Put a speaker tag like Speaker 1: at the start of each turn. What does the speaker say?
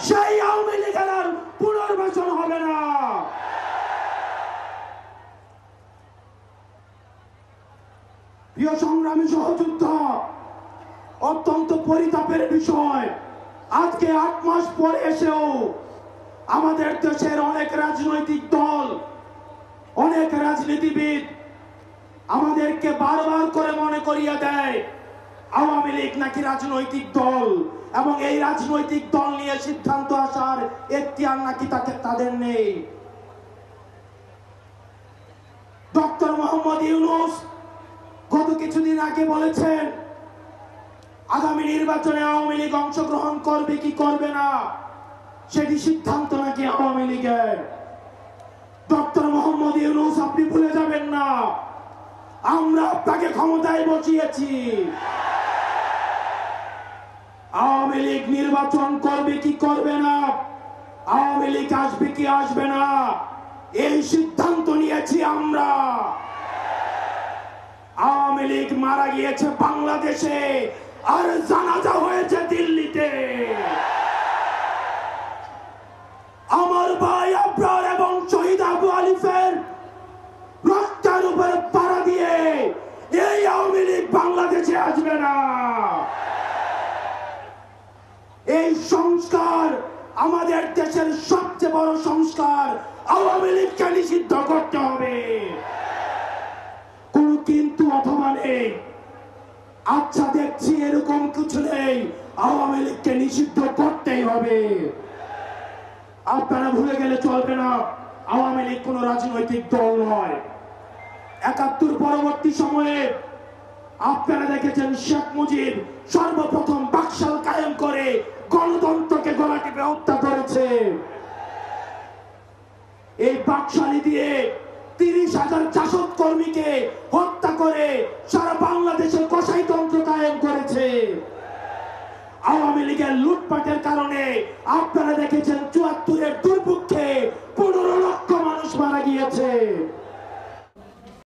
Speaker 1: সেই আওয়ামী লীগের আর পুনর্বাসন হবে না। প্রিয় সংগ্রামী সহযোদ্ধা, অত্যন্ত পরিতাপের বিষয়, আজকে 8 মাস পরে এসেও আমাদের দেশের অনেক রাজনৈতিক দল, অনেক রাজনীতিবিদ আমাদেরকে বারবার করে মনে করিয়ে দেয় আওয়ামী লীগ নাকি রাজনৈতিক দল, এবং এই রাজনৈতিক দল নিয়ে সিদ্ধান্ত আসার এখতিয়ার নাকি তাদের নেই। ডক্টর মোহাম্মদ ইউনূস গত কিছুদিন আগে বলেছেন আগামী নির্বাচনে আওয়ামী লীগ অংশগ্রহণ করবে কি করবে না সেটি সিদ্ধান্ত নাকি আওয়ামী লীগের। ডক্টর মোহাম্মদ ইউনূস, আপনি ভুলে যাবেন না আমরা আপনাকে ক্ষমতায় বসিয়েছি। আওয়ামী লীগ নির্বাচন করবে কি করবে না, আওয়ামী লীগ আসবে কি আসবে না, এই সিদ্ধান্ত নিয়েছি আমরা। আওয়ামী লীগ মারা গিয়েছে বাংলাদেশে, আর জানাজা হয়েছে দিল্লিতে। আমার ভাই আবরার এবং শহীদ আবু আলিফের রক্তের উপরে পাড়া দিয়ে এই আওয়ামী লীগ বাংলাদেশে আসবে না। এই সংস্কার, আমাদের দেশের সবচেয়ে বড় সংস্কার, আওয়ামী লীগকে নিষিদ্ধ করতে হবে। কোন কিন্তু অথবা নেই, আচ্ছা দেখছি এরকম কিছু নেই, আওয়ামী লীগকে নিষিদ্ধ করতেই হবে। আপনারা ভুলে গেলে চলবে না, আওয়ামী লীগ কোন রাজনৈতিক দল নয়। ৭১ পরবর্তী সময়ে আপনারা দেখেছেন শেখ মুজিব সর্বপ্রথম বাকশাল কায়েম করে গণতন্ত্রকে গলা টিপে হত্যা করেছে। এই বাকশালী দিয়ে ৩০,০০০ জাসদ কর্মীকে হত্যা করে সারা বাংলাদেশে কসাইতন্ত্র কায়েম করেছে। আওয়ামী লীগের লুটপাটের কারণে আপনারা